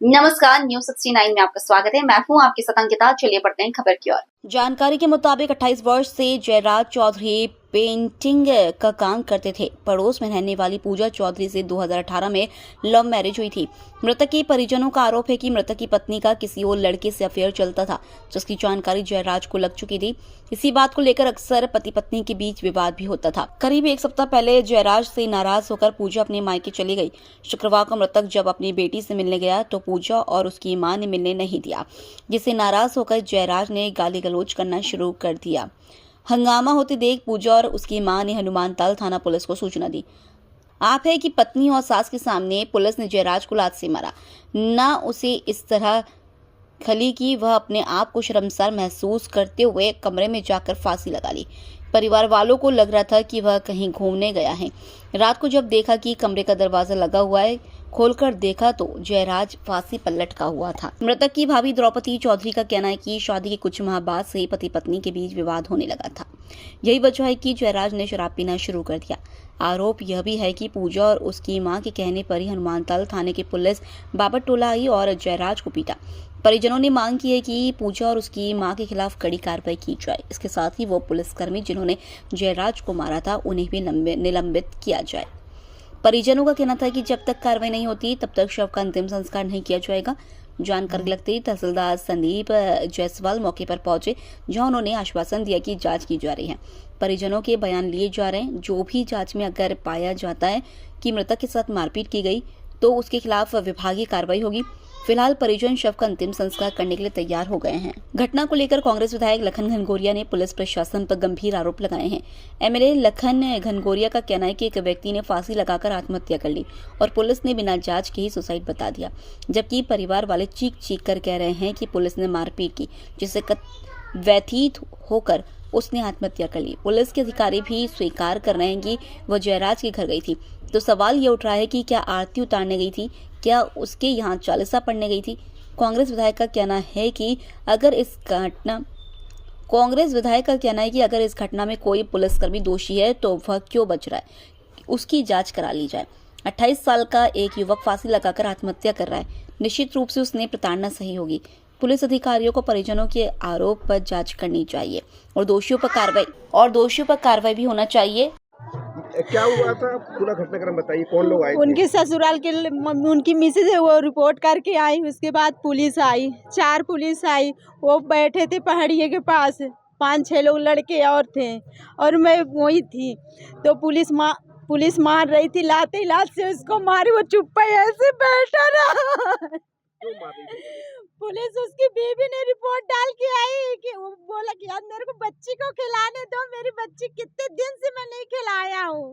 नमस्कार, न्यूज 69 में आपका स्वागत है। मैं हूं आपके साथ अंकिता। चलिए पढ़ते हैं खबर की ओर। जानकारी के मुताबिक 28 वर्ष से जयराज चौधरी पेंटिंग का काम करते थे। पड़ोस में रहने वाली पूजा चौधरी से 2018 में लव मैरिज हुई थी। मृतक के परिजनों का आरोप है कि मृतक की पत्नी का किसी और लड़के से अफेयर चलता था, जिसकी जानकारी जयराज को लग चुकी थी। इसी बात को लेकर अक्सर पति पत्नी के बीच विवाद भी होता था। करीब एक सप्ताह पहले जयराज से नाराज होकर पूजा अपने मायके चली गई। शुक्रवार को मृतक जब अपनी बेटी से मिलने गया तो पूजा और उसकी मां ने मिलने नहीं दिया, जिससे नाराज होकर जयराज ने गाली गलौज करना शुरू कर दिया। हंगामा होते देख पूजा और उसकी मां ने हनुमानताल थाना पुलिस को सूचना दी। आप है कि पत्नी और सास के सामने पुलिस ने जयराज को लात से मारा, न उसे इस तरह खली कि वह अपने आप को शर्मसार महसूस करते हुए कमरे में जाकर फांसी लगा ली। परिवार वालों को लग रहा था कि वह कहीं घूमने गया है। रात को जब देखा कि कमरे का दरवाजा लगा हुआ है, खोलकर देखा तो जयराज फांसी पर लटका हुआ था। मृतक की भाभी द्रौपदी चौधरी का कहना है कि शादी के कुछ माह बाद से ही पति पत्नी के बीच विवाद होने लगा था। यही वजह है कि जयराज ने शराब पीना शुरू कर दिया। आरोप यह भी है कि पूजा और उसकी मां के कहने पर ही हनुमानताल थाने की पुलिस बाबत टोला आई और जयराज को पीटा। परिजनों ने मांग की है कि पूजा और उसकी मां के खिलाफ कड़ी कार्रवाई की जाए। इसके साथ ही वो पुलिसकर्मी जिन्होंने जयराज को मारा था उन्हें भी निलंबित किया जाए। परिजनों का कहना था कि जब तक कार्रवाई नहीं होती तब तक शव का अंतिम संस्कार नहीं किया जाएगा। जानकारी लगते ही तहसीलदार संदीप जायसवाल मौके पर पहुंचे, जहां उन्होंने आश्वासन दिया कि जांच की जा रही है। परिजनों के बयान लिए जा रहे हैं। जो भी जांच में अगर पाया जाता है कि मृतक के साथ मारपीट की गई तो उसके खिलाफ विभागीय कार्रवाई होगी। फिलहाल परिजन शव का अंतिम संस्कार करने के लिए तैयार हो गए हैं। घटना को लेकर कांग्रेस विधायक लखन घनघोरिया ने पुलिस प्रशासन पर गंभीर आरोप लगाए हैं। एमएलए लखन घनघोरिया का कहना है कि एक व्यक्ति ने फांसी लगाकर आत्महत्या कर ली और पुलिस ने बिना जांच के ही सुसाइड बता दिया, जबकि परिवार वाले चीख चीख कर कह रहे हैं कि पुलिस ने मारपीट की, जिससे व्यथित होकर उसने आत्महत्या कर ली। पुलिस के अधिकारी भी स्वीकार कर रहे हैं कि वह जयराज के घर गई थी। तो सवाल ये उठ रहा है कि क्या आरती उतारने गई थी, क्या उसके यहाँ चालीसा पढ़ने गई थी। कांग्रेस विधायक का कहना है कि अगर इस घटना में कोई पुलिसकर्मी दोषी है तो वह क्यों बच रहा है, उसकी जांच करा ली जाए। 28 साल का एक युवक फांसी लगाकर आत्महत्या कर रहा है। निश्चित रूप से उसने प्रताड़ना सही होगी। पुलिस अधिकारियों को परिजनों के आरोप पर जांच करनी चाहिए और दोषियों पर कार्रवाई भी होना चाहिए। क्या हुआ था, पूरा घटनाक्रम बताइए। कौन लोग आए थे? उनके ससुराल के उनकी मिसेज है, वो रिपोर्ट करके आई। उसके बाद पुलिस आई, 4 पुलिस आई। वो बैठे थे पहाड़िए के पास, 5-6 लोग लड़के और थे और मैं वही थी। तो पुलिस मार रही थी, लाते से उसको मारी। वो चुप ऐसे बैठा रहा। क्यों मार रही थी? पुलिस उसकी बीवी ने रिपोर्ट डाल के आई कि वो बोला कि यार मेरे को बच्ची को खिलाने दो, मेरी बच्ची कितने दिन से मैं नहीं खिलाया हूँ,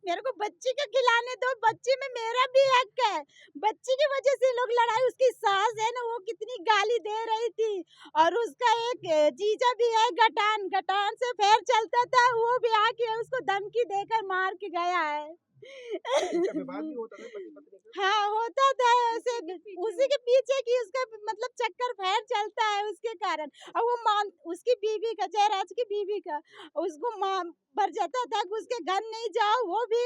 मेरे को बच्ची को खिलाने दो, बच्ची में मेरा भी हक है। बच्ची की वजह से लोग लड़ाई। उसकी सास है ना, वो कितनी गाली दे रही थी। और उसका एक जीजा भी है गटान से फेर चलता था, वो भी आके उसको धमकी देकर मार के गया है। विवाद भी होता था पति पत्नी का? हाँ होता था ऐसे, उसी के पीछे की उसका मतलब चक्कर फेर चलता है उसके कारण। और वो उसकी बीवी का, जयराज की बीवी का, उसको भर जाता था कि उसके घर नहीं जाओ। वो भी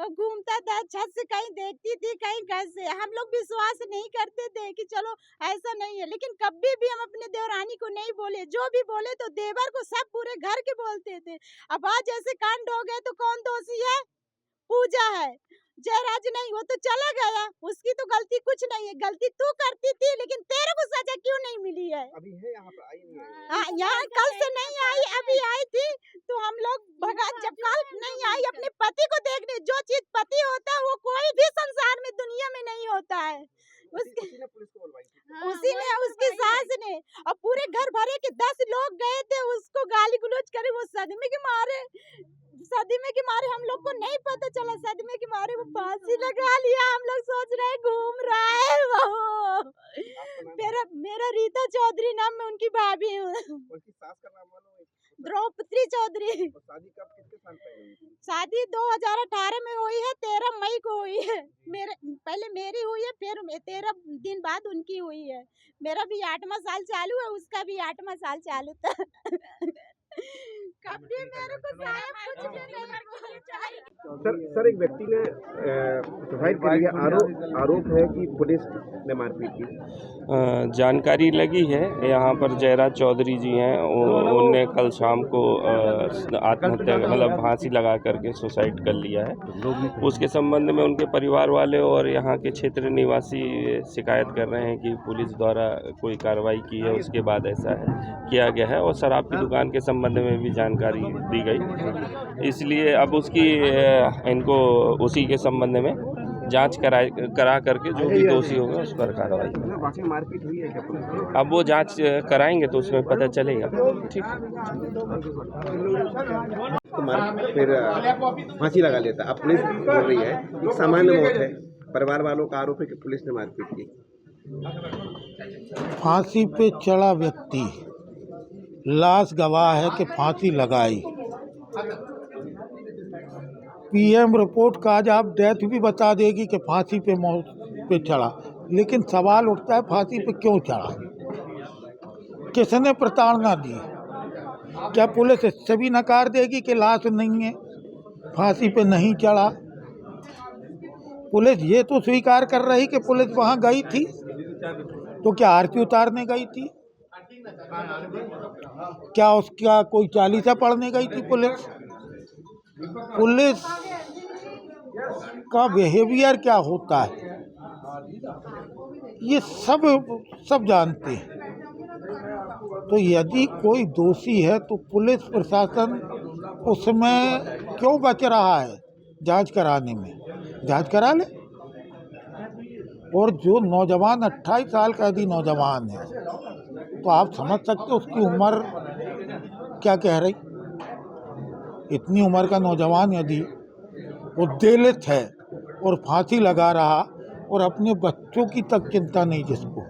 घूमता था, छत से कहीं देखती थी, कहीं घर से। हम लोग विश्वास नहीं करते थे कि चलो ऐसा नहीं है, लेकिन कभी भी हम अपने देवरानी को नहीं बोले। जो भी बोले तो देवर को, सब पूरे घर के बोलते थे। अब आज ऐसे कांड हो गए तो कौन दोषी है? पूजा है, जयराज नहीं। वो तो चला गया, उसकी तो गलती कुछ नहीं है। गलती तू करती थी, लेकिन तेरे को सजा क्यों नहीं मिली है? अभी है यहाँ पर, आई नहीं है? हाँ, यहाँ कल से नहीं आई, अभी आई थी तो हम लोग भगा। जब कल नहीं आई अपने पति को देखने, जो चीज पति होता है वो कोई भी संसार में दुनिया में नहीं होता है। उसी ने पुलिस को बुलवाई थी? उसी ने, उसकी सास ने। और पूरे घर भरे के 10 लोग गए थे उसको गाली गलौज करे। वो सदमे के मारे हम लोग को नहीं पता चला। सदमे के मारे वो फांसी लगा लिया। हम लोग सोच रहे हैं घूम रहा है वो। मेरा रीता चौधरी नाम, मैं उनकी भाभी हूँ। उनकी सास का नाम मालूम है? द्रौपदी चौधरी। शादी कब, कितने साल पहले हुई थी? शादी 2018 में हुई है, 13 मई को हुई है। पहले मेरी हुई है, फिर 13 दिन बाद उनकी हुई है। मेरा भी 8वां साल चालू है, उसका भी 8वां साल चालू था। कभी मेरे को साहब कुछ भी नहीं बोलता। सर एक व्यक्ति ने सुसाइड कर लिया, आरोप है कि पुलिस ने मारपीट की। जानकारी लगी है, यहाँ पर जयराज चौधरी जी हैं, उनने कल शाम को आत्महत्या मतलब फांसी लगा करके सुसाइड कर लिया है। उसके संबंध में उनके परिवार वाले और यहाँ के क्षेत्र निवासी शिकायत कर रहे हैं कि पुलिस द्वारा कोई कार्रवाई की है, उसके बाद ऐसा किया गया है। और शराब की दुकान के संबंध में भी जानकारी दी गई, इसलिए अब उसकी इनको उसी के संबंध में जांच करा करके जो भी दोषी होगा उस पर कार्रवाई। मारपीट हुई है क्या? अब वो जांच कराएंगे तो उसमें पता चलेगा। ठीक। तो फिर फांसी लगा लेता। अब पुलिस बोल रही है एक सामान्य मौत है, परिवार वालों का आरोप है कि पुलिस ने मारपीट की। फांसी पे चढ़ा व्यक्ति, लाश गवाह है कि फांसी लगाई। पीएम रिपोर्ट का आज आप डेथ भी बता देगी कि फांसी पे मौत पे चढ़ा, लेकिन सवाल उठता है फांसी पे क्यों चढ़ा, किसने प्रताड़ना दी? क्या पुलिस इससे भी नकार देगी कि लाश नहीं है, फांसी पे नहीं चढ़ा? पुलिस ये तो स्वीकार कर रही कि पुलिस वहाँ गई थी, तो क्या आरती उतारने गई थी? क्या उसका कोई चालीसा पढ़ने गई थी पुलिस? पुलिस का बिहेवियर क्या होता है ये सब जानते हैं। तो यदि कोई दोषी है तो पुलिस प्रशासन उसमें क्यों बच रहा है जांच कराने में? जांच करा ले। और जो नौजवान 28 साल का यदि नौजवान है तो आप समझ सकते हो उसकी उम्र क्या कह रही। इतनी उम्र का नौजवान यदि वो दलित है और फांसी लगा रहा और अपने बच्चों की तक चिंता नहीं जिसको,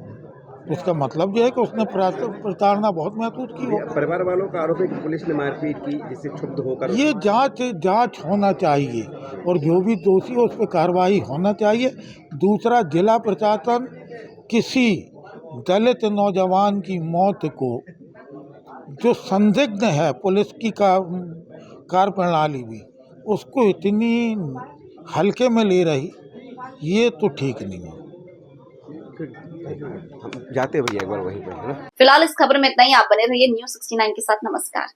इसका मतलब यह है कि उसने प्रताड़ना बहुत महसूस की हो। परिवार वालों का आरोप है कि पुलिस ने मारपीट की जिससे क्षुब्ध होकर ये जांच होना चाहिए और जो भी दोषी हो उस पर कार्रवाई होना चाहिए। दूसरा, जिला प्रशासन किसी दलित नौजवान की मौत को जो संदिग्ध है पुलिस की कार्य प्रणाली भी उसको इतनी हल्के में ले रही, ये तो ठीक नहीं है। जाते भैया एक बार वहीं पर। फिलहाल इस खबर में इतना ही। आप बने रहिए News 69 के साथ। नमस्कार।